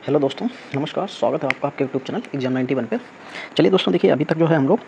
Hello दोस्तों, नमस्कार। स्वागत है आपका आपके यूट्यूब चैनल एग्जाम 91 पे। चलिए दोस्तों, देखिए अभी तक जो है हम लोग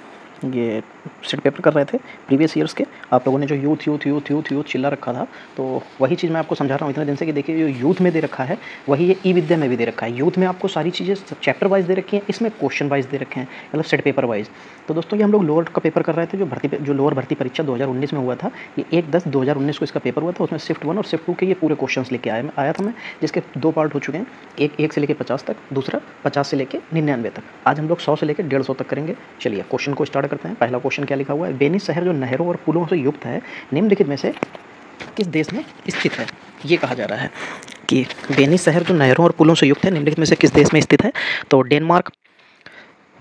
ये सेट पेपर कर रहे थे प्रीवियस ईयर्स के। आप लोगों ने जो यूथ चिल्ला रखा था, तो वही चीज़ मैं आपको समझा रहा हूँ इतने दिन से कि देखिए जो यूथ में दे रखा है वही ये ई विद्या में भी दे रखा है। यूथ में आपको सारी चीज़ें चैप्टर वाइज दे रखी हैं, इसमें क्वेश्चन वाइज दे रखे हैं, मतलब सेट पेपर वाइज। तो दोस्तों ये हम लोग लोअर का पेपर कर रहे थे, जो लोअर भर्ती परीक्षा 2019 में हुआ था। ये 1/10/2019 को इसका पेपर हुआ था। उसमें शिफ्ट 1 और शिफ्ट 2 के ये पूरे क्वेश्चन लेके आया था मैं, जिसके 2 पार्ट हो चुके हैं। एक से लेकर 50 तक, दूसरा 50 से लेकर 99 तक। आज हम लोग 100 से लेकर 150 तक करेंगे। चलिए क्वेश्चन को स्टार्ट करते हैं। पहला क्वेश्चन क्या लिखा हुआ है? वेनिस शहर जो नहरों और पुलों से युक्त है, निम्नलिखित में से किस देश में स्थित है? ये कहा जा रहा है कि वेनिस शहर जो नहरों और पुलों से युक्त है, निम्नलिखित में से किस देश में स्थित है? तो डेनमार्क,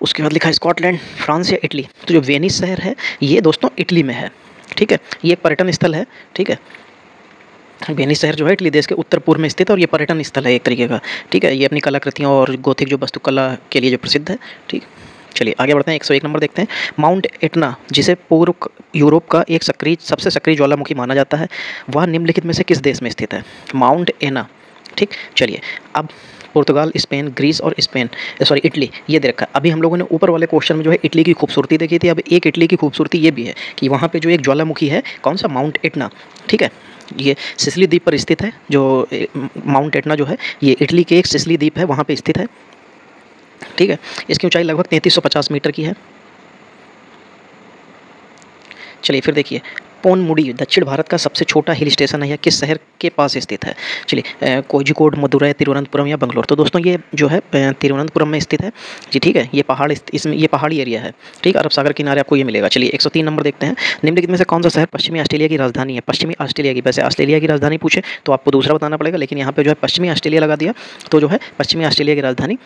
उसके बाद लिखा है स्कॉटलैंड, फ्रांस या इटली। तो जो वेनिस शहर है ये दोस्तों इटली में है। ठीक है, ये एक पर्यटन स्थल है। ठीक है, वेनिस शहर जो है इटली देश के उत्तर पूर्व में स्थित है और ये पर्यटन स्थल है एक तरीके का। ठीक है, ये अपनी कलाकृतियों और गोथिक जो वास्तुकला के लिए जो प्रसिद्ध है। ठीक, चलिए आगे बढ़ते हैं। 101 नंबर देखते हैं। माउंट एटना, जिसे पूर्व यूरोप का एक सबसे सक्रिय ज्वालामुखी माना जाता है, वह निम्नलिखित में से किस देश में स्थित है? माउंट एना। ठीक, चलिए अब पुर्तगाल, स्पेन, ग्रीस और इटली ये दे रखा है। अभी हम लोगों ने ऊपर वाले क्वेश्चन में जो है इटली की खूबसूरती देखी थी। अब एक इटली की खूबसूरती ये भी है कि वहाँ पे जो एक ज्वालामुखी है, कौन सा? Mount Etna. ठीक है, ये सिसिली द्वीप पर स्थित है। जो माउंट एटना जो है ये इटली के एक सिसिली द्वीप है, वहाँ पे स्थित है। ठीक है, इसकी ऊंचाई लगभग 3350 मीटर की है। चलिए फिर देखिए, पोनमुडी दक्षिण भारत का सबसे छोटा हिल स्टेशन है, यह किस शहर के पास स्थित है? चलिए कोझिकोड, मदुरै, तिरुवनंतपुरम या बंगलोर। तो दोस्तों ये जो है तिरुवनंतपुरम में स्थित है जी। ठीक है, ये पहाड़, इसमें ये पहाड़ी एरिया है। ठीक, अरब सागर किनारे आपको ये मिलेगा। चलिए 103 नंबर देखते हैं। निम्नलिखित में से कौन सा शहर पश्चिमी ऑस्ट्रेलिया की राजधानी है? पश्चिमी ऑस्ट्रेलिया की, वैसे ऑस्ट्रेलिया की राजधानी पूछे तो आपको दूसरा बताना पड़ेगा, लेकिन यहाँ पे जो है पश्चिमी ऑस्ट्रेलिया लगा दिया, तो जो है पश्चिमी ऑस्ट्रेलिया की राजधानी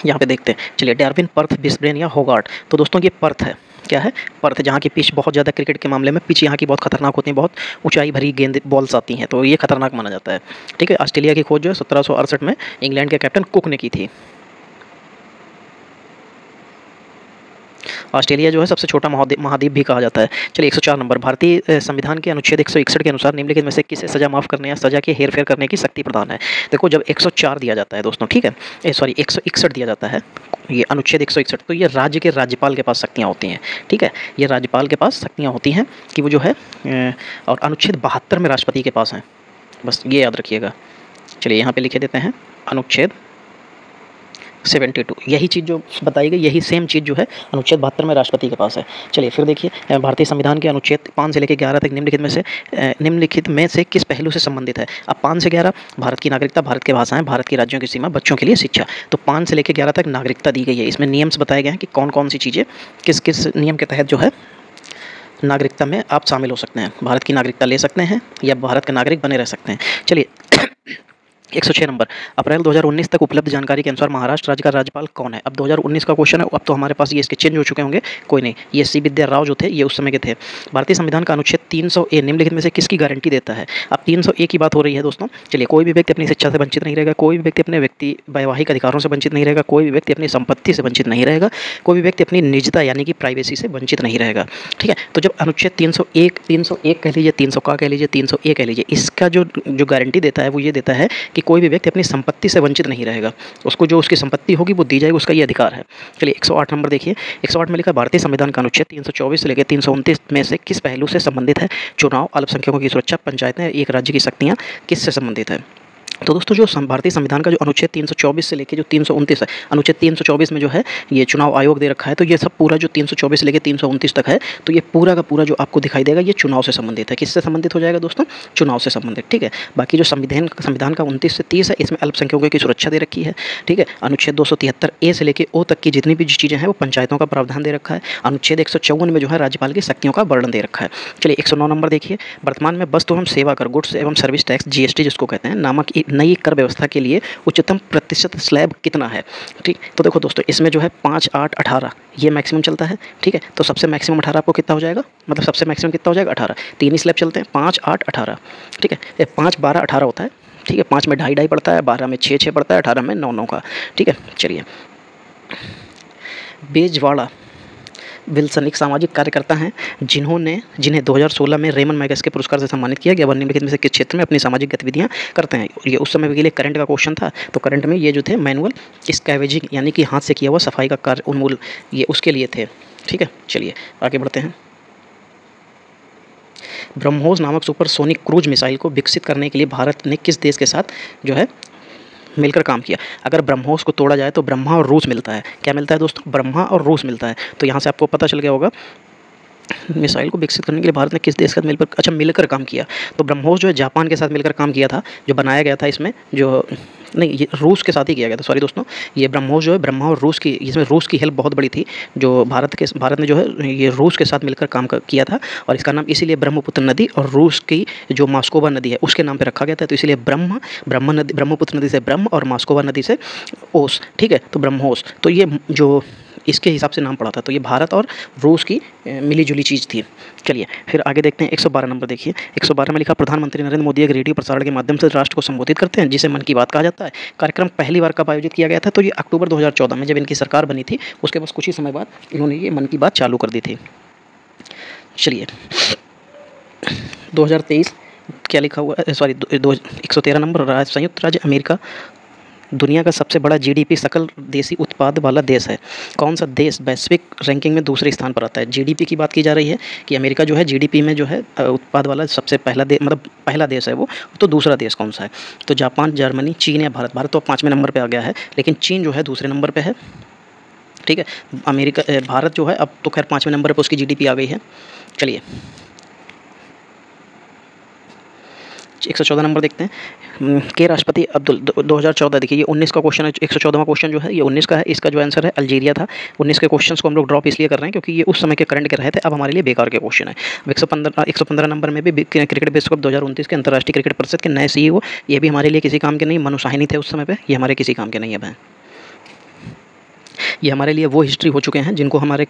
यहाँ पे देखते हैं। चलिए डार्विन, पर्थ, ब्रिस्बेन या होगार्ट। तो दोस्तों ये पर्थ है। क्या है? पर्थ, जहाँ की पिच बहुत ज़्यादा, क्रिकेट के मामले में पिच यहाँ की बहुत खतरनाक होती है, बहुत ऊंचाई भरी गेंद बॉल्स आती हैं, तो ये खतरनाक माना जाता है। ठीक है, ऑस्ट्रेलिया की खोज जो है 1768 में इंग्लैंड के कैप्टन कुक ने की थी। ऑस्ट्रेलिया जो है सबसे छोटा महाद्वीप भी कहा जाता है। चलिए 104 नंबर। भारतीय संविधान के अनुच्छेद 161 के अनुसार निम्नलिखित में से किसे सजा माफ़ करने या सजा के हेरफेर करने की शक्ति प्रदान है? देखो, जब 104 दिया जाता है दोस्तों, ठीक है, सॉरी 161 दिया जाता है, ये अनुच्छेद 161, तो ये राज्य के राज्यपाल के पास शक्तियाँ होती हैं। ठीक है, ये राज्यपाल के पास शक्तियाँ होती हैं कि वो जो है, और अनुच्छेद 72 में राष्ट्रपति के पास हैं। बस ये याद रखिएगा। चलिए यहाँ पे लिखे देते हैं अनुच्छेद 72, यही चीज़ जो बताई गई, यही सेम चीज़ जो है अनुच्छेद 72 में राष्ट्रपति के पास है। चलिए फिर देखिए, भारतीय संविधान के अनुच्छेद 5 से लेकर 11 तक निम्नलिखित में से किस पहलू से संबंधित है? अब 5 से 11 भारत की नागरिकता, भारत की भाषाएं, भारत की राज्यों की सीमा, बच्चों के लिए शिक्षा। तो 5 से लेकर 11 तक नागरिकता दी गई है। इसमें नियम्स बताए गए हैं कि कौन कौन सी चीज़ें किस किस नियम के तहत जो है नागरिकता में आप शामिल हो सकते हैं, भारत की नागरिकता ले सकते हैं या भारत के नागरिक बने रह सकते हैं। चलिए 106 नंबर। अप्रैल 2019 तक उपलब्ध जानकारी के अनुसार महाराष्ट्र राज्य का राज्यपाल कौन है? अब 2019 का क्वेश्चन है, अब तो हमारे पास ये इसके चेंज हो चुके होंगे, कोई नहीं। ये सी विद्या राव जो थे, ये उस समय के थे। भारतीय संविधान का अनुच्छेद 300A निम्नलिखित में से किसकी गारंटी देता है? अब 300A की बात हो रही है दोस्तों। चलिए, कोई भी व्यक्ति अपनी शिक्षा से वंचित नहीं रहेगा, कोई भी व्यक्ति अपने वैवाहिक अधिकारों से वंचित नहीं रहेगा, कोई भी व्यक्ति अपनी संपत्ति से वंचित नहीं रहेगा, कोई भी व्यक्ति अपनी निजता यानी कि प्राइवेसी से वंचित नहीं रहेगा। ठीक है, तो जब अनुच्छेद 301 कह लीजिए, 300 का कह लीजिए, 300A कह लीजिए, इसका जो गारंटी देता है वो ये देता है कि कोई भी व्यक्ति अपनी संपत्ति से वंचित नहीं रहेगा, उसको जो उसकी संपत्ति होगी वो दी जाएगी, उसका ये अधिकार है। चलिए 108 नंबर देखिए। 108 में लिखा भारतीय संविधान का अनुच्छेद 324 से लेकर 329 में से किस पहलू से संबंधित है? चुनाव, अल्पसंख्यकों की सुरक्षा, पंचायतें, एक राज्य की शक्तियाँ, किससे संबंधित है? तो दोस्तों जो भारतीय संविधान का जो अनुच्छेद 324 से लेकर जो 329 है, अनुच्छेद 324 में जो है ये चुनाव आयोग दे रखा है, तो ये सब पूरा जो 324 से लेकर 329 तक है, तो ये पूरा का पूरा जो आपको दिखाई देगा ये चुनाव से संबंधित है। किससे संबंधित हो जाएगा दोस्तों? चुनाव से संबंधित। ठीक है, बाकी जो संविधान का 29 से 30 है, इसमें अल्पसंख्यकों की सुरक्षा दे रखी है। ठीक है, अनुच्छेद 273A से लेकर O तक की जितनी भी चीज़ें हैं वो पंचायतों का प्रावधान दे रखा है। अनुच्छेद 154 में जो है राज्यपाल की शक्तियों का वर्णन दे रखा है। चलिए 109 नंबर देखिए। वर्तमान में वस्तु एवं सेवा कर, गुड्स एवं सर्विस टैक्स, GST जिसको कहते हैं, नामक नई कर व्यवस्था के लिए उच्चतम प्रतिशत स्लैब कितना है? ठीक, तो देखो दोस्तों, इसमें जो है 5, 8, 18 ये मैक्सिमम चलता है। ठीक है, तो सबसे मैक्सिमम 18 आपको कितना हो जाएगा, मतलब सबसे मैक्सिमम कितना हो जाएगा? 18। 3 ही स्लैब चलते हैं, 5, 8, 18। ठीक है, 5, 12, 18 होता है। ठीक है, 5 में 2.5 पड़ता है, 12 में 6 पड़ता है, 18 में 9 का। ठीक है, चलिए बेजवाड़ा विल्सन एक सामाजिक कार्यकर्ता हैं जिन्हें 2016 में रेमन मैगसेसे पुरस्कार से सम्मानित किया गया। वह निम्नलिखित में से किस क्षेत्र में अपनी सामाजिक गतिविधियां करते हैं? ये उस समय के लिए करंट का क्वेश्चन था। तो करंट में ये जो थे मैनुअल स्कैवेजिंग यानी कि हाथ से किया हुआ सफाई का कार्य उन्मूलन, ये उसके लिए थे। ठीक है, चलिए आगे बढ़ते हैं। ब्रह्मोस नामक सुपरसोनिक क्रूज मिसाइल को विकसित करने के लिए भारत ने किस देश के साथ जो है मिलकर काम किया? अगर ब्रह्मोस को तोड़ा जाए तो ब्रह्मा और रूस मिलता है। क्या मिलता है दोस्तों? ब्रह्मा और रूस मिलता है। तो यहाँ से आपको पता चल गया होगा मिसाइल को विकसित करने के लिए भारत ने किस देश के साथ मिलकर काम किया। तो ब्रह्मोस जो है जापान के साथ मिलकर काम किया था, जो बनाया गया था इसमें जो नहीं, ये रूस के साथ ही किया गया था। सॉरी दोस्तों, ये ब्रह्मोस जो है ब्रह्मा और रूस की, इसमें रूस की हेल्प बहुत बड़ी थी। जो भारत ने जो है ये रूस के साथ मिलकर काम किया था, और इसका नाम इसीलिए ब्रह्मपुत्र नदी और रूस की जो मास्कोवा नदी है उसके नाम पर रखा गया था। तो इसीलिए ब्रह्मपुत्र नदी से ब्रह्म और मास्कोवा नदी से ओस। ठीक है, तो ब्रह्मोस, तो ये जो इसके हिसाब से नाम पड़ा था। तो ये भारत और रूस की मिली जुली चीज़ थी। चलिए फिर आगे देखते हैं। 112 नंबर देखिए। 112 में लिखा, प्रधानमंत्री नरेंद्र मोदी एक रेडियो प्रसारण के माध्यम से राष्ट्र को संबोधित करते हैं जिसे मन की बात कहा जाता है। कार्यक्रम पहली बार कब आयोजित किया गया था? तो ये अक्टूबर 2014 में, जब इनकी सरकार बनी थी उसके बस कुछ ही समय बाद इन्होंने ये मन की बात चालू कर दी थी। चलिए 2023 क्या लिखा हुआ है? सॉरी 113 नंबर, संयुक्त राज्य अमेरिका दुनिया का सबसे बड़ा जीडीपी सकल देशी उत्पाद वाला देश है। कौन सा देश वैश्विक रैंकिंग में दूसरे स्थान पर आता है? जीडीपी की बात की जा रही है कि अमेरिका जो है जीडीपी में जो है उत्पाद वाला सबसे पहला पहला देश है वो। तो दूसरा देश कौन सा है? तो जापान, जर्मनी, चीन या भारत? भारत तो 5वें नंबर पर आ गया है, लेकिन चीन जो है दूसरे नंबर पर है। ठीक है, भारत जो है अब तो खैर 5वें नंबर पर उसकी जीडीपी आ गई है। चलिए 114 नंबर देखते हैं। के राष्ट्रपति अब्दुल 2014 देखिए, ये 19 का क्वेश्चन है। 114वां क्वेश्चन जो है ये 19 का है। इसका जो आंसर है अल्जीरिया था। 19 के क्वेश्चंस को हम लोग ड्रॉप इसलिए कर रहे हैं क्योंकि ये उस समय के करंट के रहे थे, अब हमारे लिए बेकार के क्वेश्चन है। अब 115 नंबर में भी क्रिकेट विश्व कप 2029 के अंतर्राष्ट्रीय क्रिकेट परिषद के नए सीईओ, ये भी हमारे लिए किसी काम के नहीं। मनु साहनी थे उस समय पर, ये हमारे किसी काम के नहीं है। ये हमारे लिए वो हिस्ट्री हो चुके हैं जिनको हमारे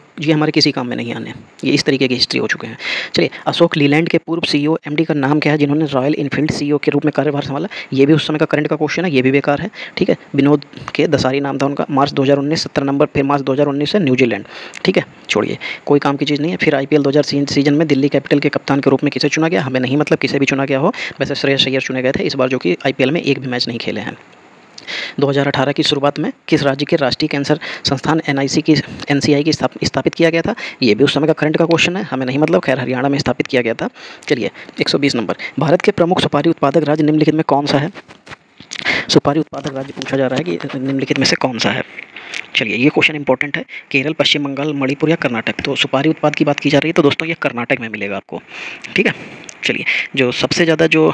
किसी काम में नहीं आने। ये इस तरीके की हिस्ट्री हो चुके हैं। चलिए अशोक लीलैंड के पूर्व सीईओ एमडी का नाम क्या है जिन्होंने रॉयल इनफील्ड सीईओ के रूप में कार्यभार संभाला? ये भी उस समय का करंट का क्वेश्चन है, ये भी बेकार है। ठीक है, विनोद के दसारी नाम था उनका। मार्च 2019 17 नंबर, फिर मार्च 2019 से न्यूजीलैंड। ठीक है, छोड़िए, कोई काम की चीज़ नहीं है। फिर IPL 2000 सीजन में दिल्ली कैपिटल के कप्तान के रूप में किसे चुना गया? हमें नहीं मतलब किसे भी चुना गया हो। वैसे श्रेयस अय्यर चुने गए थे इस बार, जो कि IPL में एक भी मैच नहीं खेले हैं। 2018 की शुरुआत में किस राज्य के राष्ट्रीय कैंसर संस्थान NCI की स्थापित किया गया था? ये भी उस समय का करंट का क्वेश्चन है, हमें नहीं मतलब। खैर हरियाणा में स्थापित किया गया था। चलिए 120 नंबर, भारत के प्रमुख सुपारी उत्पादक राज्य निम्नलिखित में कौन सा है? सुपारी उत्पादक राज्य पूछा जा रहा है कि निम्नलिखित में से कौन सा है। चलिए ये क्वेश्चन इंपॉर्टेंट है। केरल, पश्चिम बंगाल, मणिपुर या कर्नाटक? तो सुपारी उत्पाद की बात की जा रही है तो दोस्तों ये कर्नाटक में मिलेगा आपको। ठीक है, चलिए जो सबसे ज़्यादा जो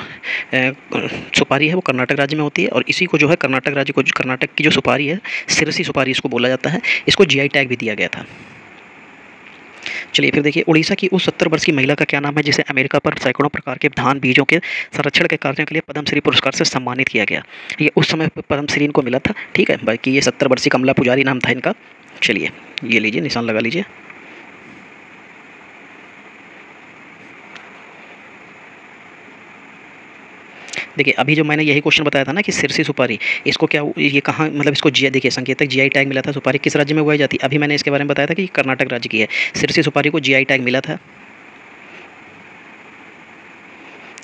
सुपारी है वो कर्नाटक राज्य में होती है, और इसी को जो है कर्नाटक की जो सुपारी है, सिरसी सुपारी इसको बोला जाता है। इसको GI टैग भी दिया गया था। चलिए फिर देखिए, उड़ीसा की उस 70 वर्ष की महिला का क्या नाम है जिसे अमेरिका पर सैकड़ों प्रकार के धान बीजों के संरक्षण के कार्यों के लिए पद्मश्री पुरस्कार से सम्मानित किया गया? ये उस समय पद्मश्री इनको मिला था। ठीक है, बाकी ये 70 वर्षीय कमला पुजारी नाम था इनका। चलिए ये लीजिए, निशान लगा लीजिए। देखिए अभी जो मैंने यही क्वेश्चन बताया था ना कि सिरसी सुपारी, इसको क्या ये कहाँ मतलब इसको देखिए संकेतक GI टैग मिला था। सुपारी किस राज्य में उगाई जाती है? अभी मैंने इसके बारे में बताया था कि कर्नाटक राज्य की है। सिरसी सुपारी को GI टैग मिला था।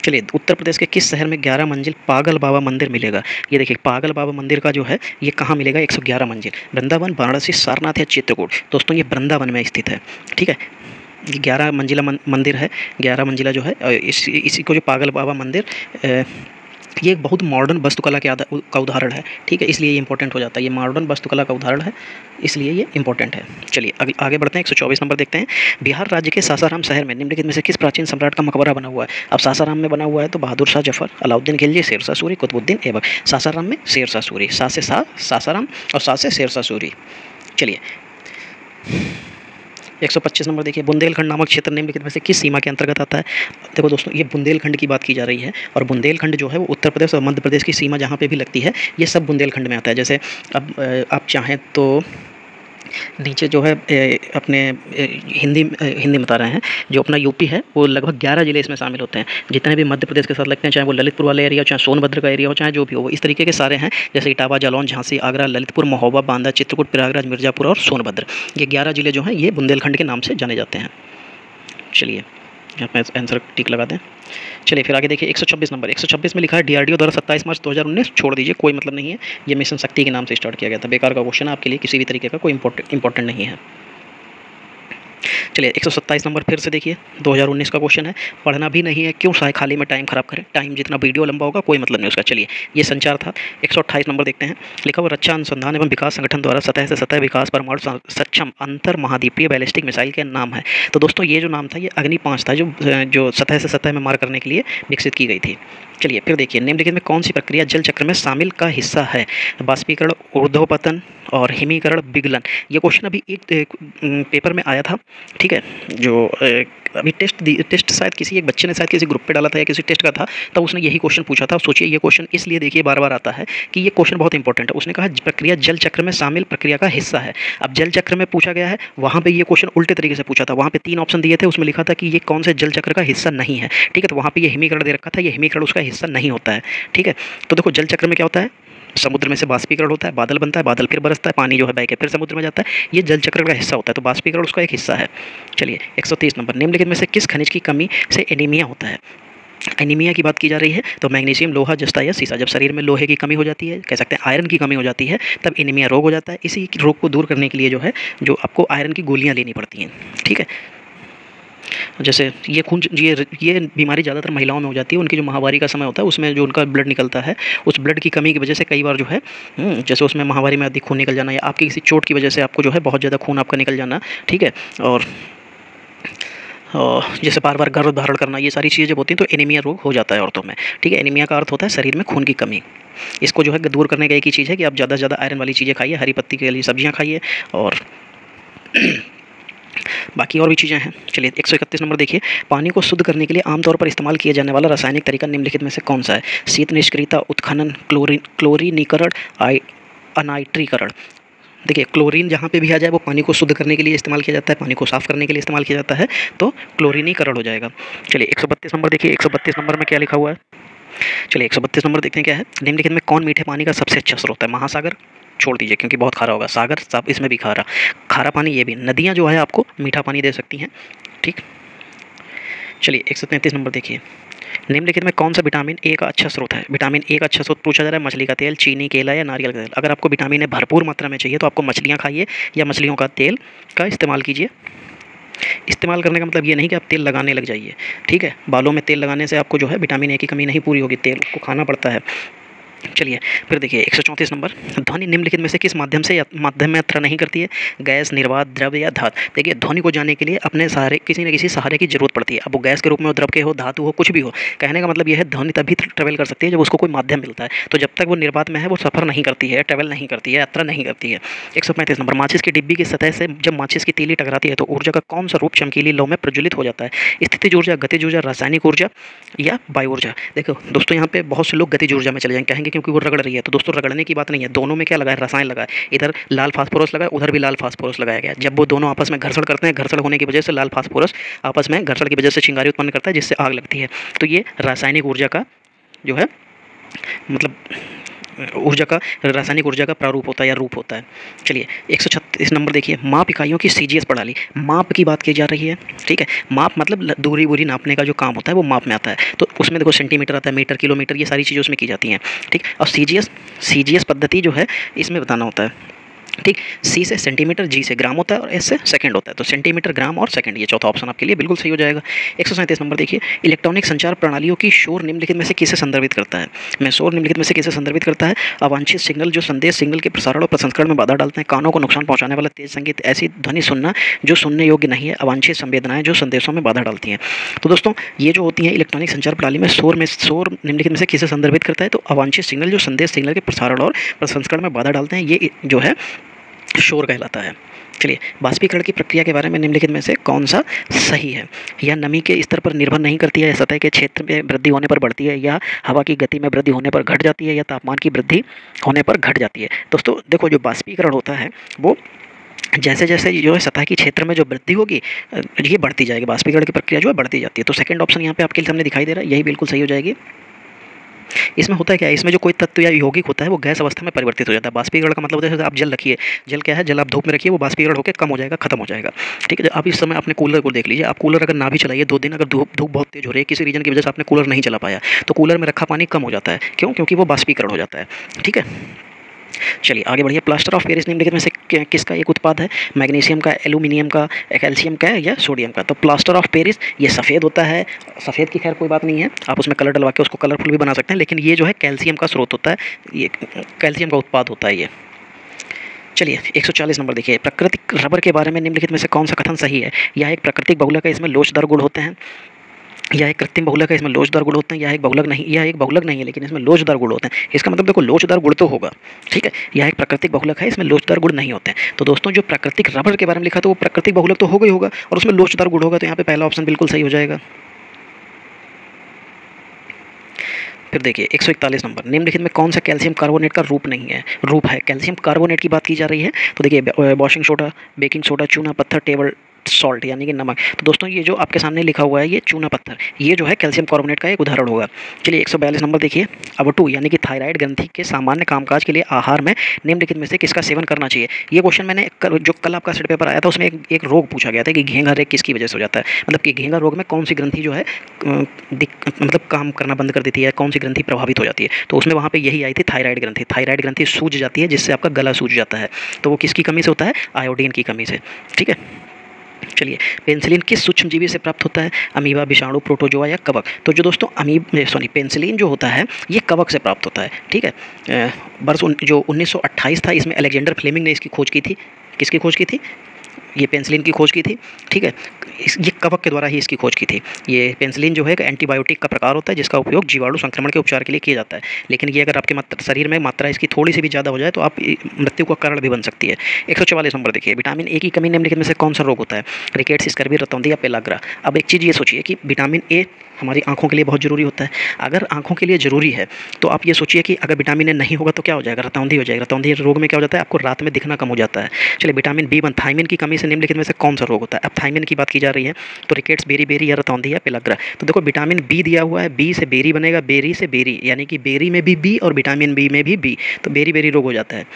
चलिए उत्तर प्रदेश के किस शहर में 11 मंजिल पागल बाबा मंदिर मिलेगा? ये देखिए पागल बाबा मंदिर का जो है ये कहाँ मिलेगा? 111 मंजिल, वृंदावन, वाराणसी, सारनाथ या चित्रकूट? दोस्तों ये वृंदावन में स्थित है। ठीक है, 11 मंजिला मंदिर है, 11 मंजिला जो है। इसी को जो पागल बाबा मंदिर, ये एक बहुत मॉडर्न वास्तुकला का उदाहरण है। ठीक है, इसलिए ये इंपॉर्टेंट हो जाता है। ये मॉडर्न वास्तुकला का उदाहरण है, इसलिए ये इंपॉर्टेंट है। चलिए आगे बढ़ते हैं। 124 नंबर देखते हैं। बिहार राज्य के सासाराम शहर में निम्नलिखित में से किस प्राचीन सम्राट का मकबरा बना हुआ है? अब सासाराम में बना हुआ है तो बहादुर शाह जफर, अलाउद्दीन खिलजी, शेरशाह सूरी, कुतुबुद्दीन ऐबक। सासाराम में शेरशाह सूरी, सासाराम और सा से शेरशाह सूरी। चलिए 125 नंबर देखिए, बुंदेलखंड नामक क्षेत्र निम्नलिखित में से किस सीमा के अंतर्गत आता है? देखो दोस्तों ये बुंदेलखंड की बात की जा रही है, और बुंदेलखंड जो है वो उत्तर प्रदेश और मध्य प्रदेश की सीमा जहाँ पे भी लगती है ये सब बुंदेलखंड में आता है। जैसे अब आप चाहें तो नीचे जो है अपने हिंदी बता रहे हैं, जो अपना यूपी है वो लगभग 11 ज़िले इसमें शामिल होते हैं। जितने भी मध्य प्रदेश के साथ लगते हैं, चाहे वो ललितपुर वाले एरिया हो, चाहे सोनभद्र का एरिया हो, चाहे जो भी हो, इस तरीके के सारे हैं। जैसे इटावा, जालौन, झांसी, आगरा, ललितपुर, महोबा, बांदा, चित्रकूट, प्रयागराज, मिर्ज़ापुर और सोनभद्र, ये 11 ज़िले जो हैं ये बुंदेलखंड के नाम से जाने जाते हैं। चलिए यहाँ पे आंसर टिक लगा दें। चलिए फिर आगे देखिए 126 नंबर। 126 में लिखा है डीआरडीओ द्वारा 27 मार्च 2019, छोड़ दीजिए, कोई मतलब नहीं है, ये मिशन शक्ति के नाम से स्टार्ट किया गया था। बेकार का क्वेश्चन है, आपके लिए किसी भी तरीके का कोई इंपॉर्टेंट नहीं है। चलिए 127 नंबर फिर से देखिए, 2019 का क्वेश्चन है। पढ़ना भी नहीं है, क्यों साय खाली में टाइम खराब करें, टाइम जितना वीडियो लंबा होगा कोई मतलब नहीं उसका। चलिए ये संचार था। 128 नंबर देखते हैं, लिखा हुआ रक्षा अनुसंधान एवं विकास संगठन द्वारा सतह से सतह विकास परमाणु सक्षम अंतर महाद्वीपीय बैलिस्टिक मिसाइल के नाम है। तो दोस्तों ये जो नाम था ये अग्नि 5 था, जो सतह से सतह में मार करने के लिए विकसित की गई थी। चलिए फिर देखिए, निम्नलिखित में कौन सी प्रक्रिया जल चक्र में शामिल का हिस्सा है। बाष्पीकरण, ऊर्ध्वपतन और हिमीकरण, विगलन। ये क्वेश्चन अभी एक पेपर में आया था, ठीक है, जो अभी टेस्ट शायद किसी एक बच्चे ने शायद किसी ग्रुप पे डाला था या किसी टेस्ट का था, तब उसने यही क्वेश्चन पूछा था। सोचिए ये क्वेश्चन इसलिए देखिए बार बार आता है कि ये क्वेश्चन बहुत इंपॉर्टेंट है। उसने कहा प्रक्रिया जल चक्र में शामिल प्रक्रिया का हिस्सा है। अब जल चक्र में पूछा गया है, वहाँ पे ये क्वेश्चन उल्टे तरीके से पूछा था। वहाँ पे 3 ऑप्शन दिए थे, उसमें लिखा था कि ये कौन से जल चक्र का हिस्सा नहीं है, ठीक है। तो वहाँ पे ये हिमीकरण दे रखा था, ये हिमीकरण उसका हिस्सा नहीं होता है, ठीक है। तो देखो जल चक्र में क्या होता है, समुद्र में से बाष्पीकरण होता है, बादल बनता है, बादल फिर बरसता है, पानी जो है बह के फिर समुद्र में जाता है, ये जल चक्र का हिस्सा होता है। तो बाष्पीकरण उसका एक हिस्सा है। चलिए 130 नंबर, निम्नलिखित में से किस खनिज की कमी से एनीमिया होता है। एनीमिया की बात की जा रही है तो मैग्नीशियम, लोहा, जस्ता या सीसा। जब शरीर में लोहे की कमी हो जाती है, कह सकते हैं आयरन की कमी हो जाती है, तब एनीमिया रोग हो जाता है। इसी रोग को दूर करने के लिए जो है, जो आपको आयरन की गोलियाँ लेनी पड़ती हैं, ठीक है। जैसे ये बीमारी ज़्यादातर महिलाओं में हो जाती है। उनकी जो माहवारी का समय होता है उसमें जो उनका ब्लड निकलता है, उस ब्लड की कमी की वजह से कई बार जो है जैसे उसमें माहवारी में अधिक खून निकल जाना, या आपकी किसी चोट की वजह से आपको जो है बहुत ज़्यादा खून आपका निकल जाना, ठीक है। और जैसे बार बार गर्भ धारण करना, ये सारी चीज़ें जब होती हैं तो एनीमिया रोग हो जाता है औरतों में, ठीक है। एनीमिया का अर्थ होता है शरीर में खून की कमी। इसको जो है दूर करने का एक ही चीज़ है कि आप ज़्यादा से ज़्यादा आयरन वाली चीज़ें खाइए, हरी पत्ती के लिए सब्जियाँ खाइए, और बाकी और भी चीज़ें हैं। चलिए 131 नंबर देखिए, पानी को शुद्ध करने के लिए आमतौर पर इस्तेमाल किया जाने वाला रासायनिक तरीका निम्नलिखित में से कौन सा है। शीत निष्क्रियता, उत्खनन, क्लोरीनीकरण, अनाइट्रीकरण। देखिए क्लोरीन जहाँ पे भी आ जाए वो पानी को शुद्ध करने के लिए इस्तेमाल किया जाता है, पानी को साफ़ करने के लिए इस्तेमाल किया जाता है, तो क्लोरीनीकरण हो जाएगा। चलिए 132 नंबर देखिए, 132 नंबर में क्या लिखा हुआ है। चलिए 132 नंबर देखते हैं क्या है। निम्नलिखित में कौन मीठे पानी का सबसे अच्छा स्रोत है। महासागर, छोड़ दीजिए क्योंकि बहुत खारा होगा। सागर, सब इसमें भी खारा पानी, ये भी नदियाँ जो है आपको मीठा पानी दे सकती हैं, ठीक। चलिए 133 नंबर देखिए, निम्नलिखित में कौन सा विटामिन ए का अच्छा स्रोत है। विटामिन ए का अच्छा स्रोत पूछा जा रहा है, मछली का तेल, चीनी, केला या नारियल का तेल। अगर आपको विटामिन ए भरपूर मात्रा में चाहिए तो आपको मछलियाँ खाइए या मछलियों का तेल का इस्तेमाल कीजिए। इस्तेमाल करने का मतलब ये नहीं कि आप तेल लगाने लग जाइए, ठीक है। बालों में तेल लगाने से आपको जो है विटामिन ए की कमी नहीं पूरी होगी, तेल को खाना पड़ता है। चलिए फिर देखिए 134 नंबर, ध्वनि निम्नलिखित में से किस माध्यम से माध्यम में यात्रा नहीं करती है। गैस, निर्वात, द्रव या धातु। देखिए ध्वनि को जाने के लिए अपने सहारे, किसी न किसी सहारे की जरूरत पड़ती है। अब वो गैस के रूप में हो, द्रव के हो, धातु हो, कुछ भी हो। कहने का मतलब यह है ध्वनि तभी ट्रेवल कर सकती है जब उसको कोई माध्यम मिलता है। तो जब तक वो निर्वात में है वो सफ़र नहीं करती है, ट्रेवल नहीं करती है, यात्रा नहीं करती है। 135 नंबर, माचिस की डिब्बी की सतह से जब माचिस की तीली टकराती है तो ऊर्जा का कौन सा रूप चमकीली लौ में प्रज्वलित हो जाता है। स्थितिज ऊर्जा, गतिज ऊर्जा, रासायनिक ऊर्जा या वायु ऊर्जा। देखो दोस्तों यहाँ पे बहुत से लोग गतिज ऊर्जा में चले जाएंगे, कहेंगे क्योंकि वो रगड़ रही है। तो दोस्तों रगड़ने की बात नहीं है, दोनों में क्या लगा है, रसायन लगा है। इधर लाल फास्फोरस लगा है, उधर भी लाल फास्फोरस लगाया गया। जब वो दोनों आपस में घर्षण करते हैं, घर्षण होने की वजह से लाल फास्फोरस आपस में घर्षण की वजह से चिंगारी उत्पन्न करता है, जिससे आग लगती है। तो ये रासायनिक ऊर्जा का जो है मतलब रासायनिक ऊर्जा का प्रारूप होता है या रूप होता है। चलिए 136 नंबर देखिए, माप इकाइयों की सीजीएस प्रणाली। माप की बात की जा रही है, ठीक है। माप मतलब दूरी वूरी नापने का जो काम होता है वो माप में आता है। तो उसमें देखो सेंटीमीटर आता है, मीटर, किलोमीटर, ये सारी चीज़ें उसमें की जाती हैं, ठीक। और सीजीएस पद्धति जो है इसमें बताना होता है, ठीक। सी से सेंटीमीटर, जी से ग्राम होता है और एस से सेकंड होता है। तो सेंटीमीटर, ग्राम और सेकंड, ये चौथा ऑप्शन आपके लिए बिल्कुल सही हो जाएगा। 137 नंबर देखिए, इलेक्ट्रॉनिक संचार प्रणालियों की शोर निम्नलिखित में से किसे संदर्भित करता है। मैं शोर निम्नलिखित में से किसे संदर्भित करता है। अवांछित सिग्नल जो संदेश सिग्नल के प्रसारण और प्रसंस्करण में बाधा डालते हैं। कानों को नुकसान पहुंचाने वाला तेज संगीत, ऐसी ध्वनि सुनना जो सुनने योग्य नहीं है। अवांछित संवेदनाएं जो संदेशों में बाधा डालती हैं। तो दोस्तों ये जो होती हैं इलेक्ट्रॉनिक संचार प्रणाली में शोर निम्नलिखित में से किसे संदर्भित करता है। तो अवांछित सिग्नल जो संदेश सिग्नल के प्रसारण और प्रसंस्करण में बाधा डालते हैं, ये जो है शोर कहलाता है। चलिए बाष्पीकरण की प्रक्रिया के बारे में निम्नलिखित में से कौन सा सही है। यह नमी के स्तर पर निर्भर नहीं करती है, सतह के क्षेत्र में वृद्धि होने पर बढ़ती है, या हवा की गति में वृद्धि होने पर घट जाती है, या तापमान की वृद्धि होने पर घट जाती है। दोस्तों देखो जो बाष्पीकरण होता है वो जैसे जैसे जो है सतह की क्षेत्र में जो वृद्धि होगी ये बढ़ती जाएगी, बाष्पीकरण की प्रक्रिया जो है बढ़ती जाती है। तो सेकंड ऑप्शन यहाँ पे आपके सामने दिखाई दे रहा है, यही बिल्कुल सही हो जाएगी। इसमें होता है क्या है, इसमें जो कोई तत्व या यौगिक होता है वो गैस अवस्था में परिवर्तित हो जाता है। बाष्पीकरण का मतलब होता है जैसे आप जल रखिए, जल क्या है, जल आप धूप में रखिए, वो बाष्पीकरण होकर कम हो जाएगा, खत्म हो जाएगा। ठीक है, आप इस समय अपने कूलर को देख लीजिए, आप कूलर अगर ना भी चलाइए 2 दिन, अगर धूप धूप बहुत तेज हो रही है, किसी रीजन की वजह से आपने कूलर नहीं चला पाया, तो कूलर में रखा पानी कम हो जाता है। क्यों? क्योंकि वो बाष्पीकरण हो जाता है। ठीक है, चलिए आगे बढ़िए। प्लास्टर ऑफ पेरिस निम्नलिखित में से किसका एक उत्पाद है? मैग्नीशियम का, एल्यूमिनियम का, कैल्शियम का या सोडियम का? तो प्लास्टर ऑफ पेरिस ये सफ़ेद होता है। सफ़ेद की खैर कोई बात नहीं है, आप उसमें कलर डलवा के उसको कलरफुल भी बना सकते हैं, लेकिन ये जो है कैल्शियम का स्रोत होता है, ये कैल्शियम का उत्पाद होता है ये। चलिए 140 नंबर देखिए, प्राकृतिक रबर के बारे में निम्नलिखित में से कौन सा कथन सही है? यह एक प्राकृतिक बहुलक है, इसमें लोचदार गुण होते हैं। यह एक कृत्रिम बहुलक है, इसमें लोचदार गुण होते हैं। यह एक बहुलक नहीं, यह एक बहुलक नहीं है, लेकिन इसमें लोचदार गुण होते हैं। इसका मतलब देखो लोचदार गुण तो होगा। ठीक है, यह एक प्राकृतिक बहुलक है, इसमें लोचदार गुण नहीं होते हैं। तो दोस्तों जो प्राकृतिक रबर के बारे में लिखा तो वो प्राकृतिक बहुलक तो होगा ही होगा, और उसमें लोचदार गुण होगा, तो यहाँ पे पहला ऑप्शन बिल्कुल सही हो जाएगा। फिर देखिए 141 नंबर, निम्नलिखित में कौन सा कैल्शियम कार्बोनेट का रूप है? कैल्शियम कार्बोनेट की बात की जा रही है, तो देखिए वॉशिंग सोडा, बेकिंग सोडा, चूना पत्थर, टेबल सॉल्ट यानी कि नमक। तो दोस्तों ये जो आपके सामने लिखा हुआ है ये चूना पत्थर, ये जो है कैल्शियम कार्बोनेट का एक उदाहरण होगा। चलिए 142 नंबर देखिए, अब 2 यानी कि थायराइड ग्रंथि के सामान्य कामकाज के लिए आहार में निम्नलिखित में से किसका सेवन करना चाहिए? ये क्वेश्चन मैंने जो कल आपका सेट पेपर आया था उसमें एक रोग पूछा गया था कि घेंघा रोग किसकी वजह से हो जाता है, मतलब कि घेंघा रोग में कौन सी ग्रंथि जो है मतलब काम करना बंद कर देती है, कौन सी ग्रंथि प्रभावित हो जाती है। तो उसमें वहाँ पे यही आई थी थायराइड ग्रंथि। थायराइड ग्रंथि सूज जाती है जिससे आपका गला सूज जाता है, तो वो किसकी कमी से होता है? आयोडीन की कमी से। ठीक है, चलिए पेनिसिलिन किस सूक्ष्मजीवी से प्राप्त होता है? अमीबा, विषाणु, प्रोटोजोआ या कवक? तो जो दोस्तों पेनिसिलिन जो होता है ये कवक से प्राप्त होता है। ठीक है, वर्ष जो 1928 था, इसमें अलेक्जेंडर फ्लेमिंग ने इसकी खोज की थी। किसकी खोज की थी? ये पेनिसिलिन की खोज की थी। ठीक है, ये कवक के द्वारा ही इसकी खोज की थी। ये पेनिसिलिन जो है एक एंटीबायोटिक का प्रकार होता है जिसका उपयोग जीवाणु संक्रमण के उपचार के लिए किया जाता है, लेकिन ये अगर आपके शरीर में मात्रा इसकी थोड़ी सी भी ज़्यादा हो जाए तो आप मृत्यु का कारण भी बन सकती है। 144 नंबर देखिए, विटामिन ए की कमी निम्नलिखित में से कौन सा रोग होता है? रिकेट्स, स्कर्वी, रतौंधी या पेलाग्रा? अब एक चीज़ ये सोचिए कि विटामिन ए हमारी आंखों के लिए बहुत ज़रूरी होता है। अगर आंखों के लिए ज़रूरी है तो आप ये सोचिए कि अगर विटामिन ए नहीं होगा तो क्या हो जाएगा? रतौंधी हो जाएगी। रतौंधी रोग में क्या हो जाता है? आपको रात में दिखना कम हो जाता है। चलिए विटामिन B1 थायमिन की कमी से निम्नलिखित में से कौन सा रोग होता है? अब थायमिन की बात की जा रही है तो रिकेट्स, बेरी या रतौंधी या पेलाग्रा? तो देखो विटामिन बी दिया हुआ है, बी से बेरी बनेगा, बेरी से बेरी यानी कि बेरी में भी बी और विटामिन बी में भी बी, तो बेरी रोग हो जाता है।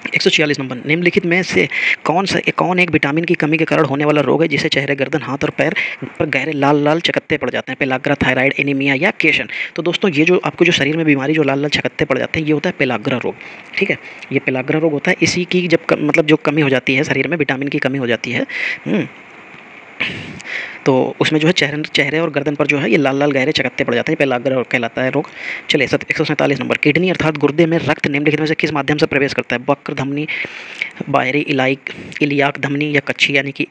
146 नंबर, निम्नलिखित में से कौन एक विटामिन की कमी के कारण होने वाला रोग है जिसे चेहरे, गर्दन, हाथ और पैर पर गहरे लाल लाल चकत्ते पड़ जाते हैं? पेलाग्रा, थायराइड, एनीमिया या केशन? तो दोस्तों ये जो आपको जो शरीर में बीमारी जो लाल लाल चकत्ते पड़ जाते हैं ये होता है पेलाग्रा रोग। ठीक है, ये पेलाग्रा रोग होता है, इसी की जब मतलब जो कमी हो जाती है शरीर में, विटामिन की कमी हो जाती है तो उसमें जो है चेहरे और गर्दन पर जो है ये लाल लाल गहरे चकत्ते पड़ जाते हैं, पेलाग्रा रोग कहलाता है रोग। चलिए 147 नंबर, किडनी अर्थात गुर्दे में रक्त निम्नलिखित में से किस माध्यम से प्रवेश करता है? वक्र धमनी, बाहरी इलियाक धमनी या कच्छी यानी कि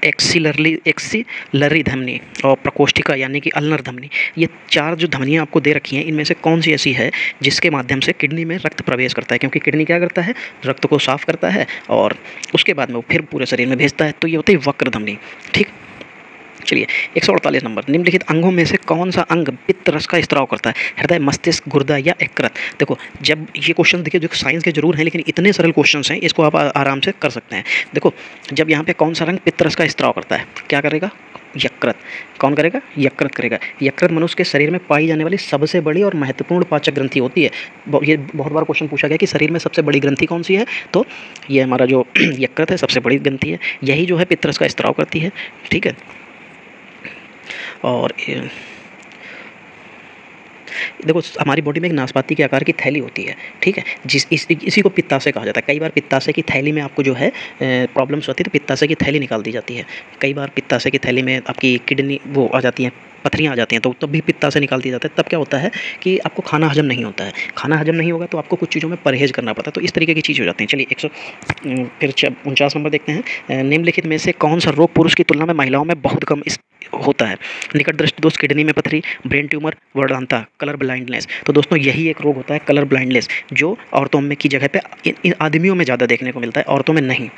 एक्सिलरी धमनी और प्रकोष्ठिका यानी कि अल्नर धमनी? ये 4 जो धमनियाँ आपको दे रखी हैं इनमें से कौन सी ऐसी है जिसके माध्यम से किडनी में रक्त प्रवेश करता है? क्योंकि किडनी क्या करता है? रक्त को साफ करता है और उसके बाद में वो फिर पूरे शरीर में भेजता है, तो ये होती है वक्र धमनी। ठीक, चलिए 148 नंबर, निम्नलिखित अंगों में से कौन सा अंग पित्त रस का स्त्राव करता है? हृदय, मस्तिष्क, गुर्दा या यकृत? देखो जब ये क्वेश्चन देखिए जो साइंस के जरूर हैं लेकिन इतने सरल क्वेश्चंस हैं, इसको आप आराम से कर सकते हैं। देखो जब यहाँ पे कौन सा रंग पित्त रस का स्त्राव करता है, क्या करेगा? यकृत। कौन करेगा? यकृत करेगा। यकृत मनुष्य के शरीर में पाई जाने वाली सबसे बड़ी और महत्वपूर्ण पाचक ग्रंथि होती है। ये बहुत बार क्वेश्चन पूछा गया कि शरीर में सबसे बड़ी ग्रंथि कौन सी है, तो ये हमारा जो यकृत है सबसे बड़ी ग्रंथि है, यही जो है पित्त रस का स्त्राव करती है। ठीक है, और देखो हमारी बॉडी में एक नाशपाती के आकार की थैली होती है। ठीक है, इसी को पित्ताशय कहा जाता है। कई बार पित्ताशय की थैली में आपको जो है प्रॉब्लम्स होती है तो पित्ताशय की थैली निकाल दी जाती है। कई बार पित्ताशय की थैली में आपकी किडनी वो आ जाती हैं, पथरियाँ आ जाती हैं, तो तब भी पित्ताशय निकाल दिया जाता है। तब क्या होता है कि आपको खाना हजम नहीं होता है। खाना हजम नहीं होगा तो आपको कुछ चीज़ों में परहेज करना पड़ता है, तो इस तरीके की चीज़ हो जाती है। चलिए 149 नंबर देखते हैं, निम्नलिखित में से कौन सा रोग पुरुष की तुलना में महिलाओं में बहुत कम होता है? निकट दृष्टि दोष, किडनी में पथरी, ब्रेन ट्यूमर, वर्णांता, कलर ब्लाइंडनेस? तो दोस्तों यही एक रोग होता है कलर ब्लाइंडनेस, जो औरतों में की जगह पे इन आदमियों में ज़्यादा देखने को मिलता है, औरतों में नहीं।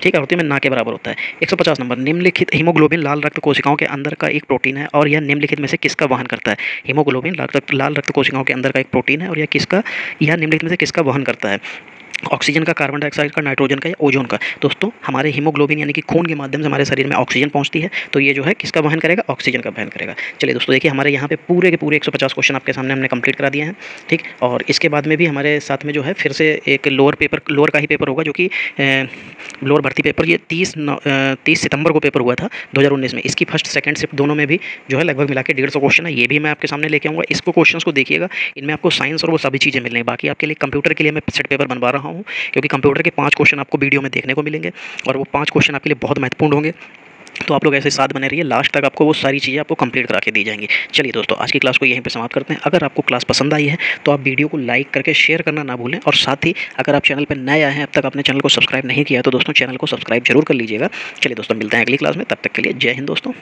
ठीक है, औरतों में ना के बराबर होता है। 150 नंबर, निम्नलिखित हीमोग्लोबिन लाल रक्त कोशिकाओं के अंदर का एक प्रोटीन है और यह निम्नलिखित में से किसका वहन करता है? हीमोग्लोबिन लाल रक्त कोशिकाओं के अंदर का एक प्रोटीन है और यह निम्नलिखित में से किसका वहन करता है? ऑक्सीजन का, कार्बन डाइऑक्साइड का, नाइट्रोजन का या ओजोन का। दोस्तों हमारे हीमोग्लोबिन यानी कि खून के माध्यम से हमारे शरीर में ऑक्सीजन पहुंचती है, तो ये जो है किसका वहन करेगा, ऑक्सीजन का वहन करेगा। चलिए दोस्तों देखिए हमारे यहाँ पे पूरे के पूरे 150 क्वेश्चन आपके सामने हमने कंप्लीट करा दिए हैं, ठीक। और इसके बाद में भी हमारे साथ में जो है फिर से एक लोअर का ही पेपर होगा, जो कि लोअर भर्ती पेपर, ये 30 सितंबर को पेपर हुआ था 2019 में। इसकी फर्स्ट सेकंड शिफ्ट दोनों में भी जो है लगभग मिला के 150 क्वेश्चन है, ये भी मैं आपके सामने लेके आऊँगा। इसको क्वेश्चन को देखिएगा, इनमें आपको साइंस और वो सभी चीज़ें मिल रही हैं। बाकी आपके लिए कंप्यूटर के लिए मैं सेट पेपर बनवा रहा हूँ, क्योंकि कंप्यूटर के 5 क्वेश्चन आपको वीडियो में देखने को मिलेंगे और वो 5 क्वेश्चन आपके लिए बहुत महत्वपूर्ण होंगे। तो आप लोग ऐसे साथ बने रहिए, लास्ट तक आपको वो सारी चीज़ें आपको कंप्लीट करा के दी जाएंगी। चलिए दोस्तों आज की क्लास को यहीं पे समाप्त करते हैं। अगर आपको क्लास पसंद आई है तो आप वीडियो को लाइक करके शेयर करना ना भूलें, और साथ ही अगर आप चैनल पर नए आए हैं, अब तक आपने चैनल को सब्सक्राइब नहीं किया है, तो दोस्तों चैनल को सब्सक्राइब जरूर कर लीजिएगा। चलिए दोस्तों मिलते हैं अगली क्लास में, तब तक के लिए जय हिंद दोस्तों।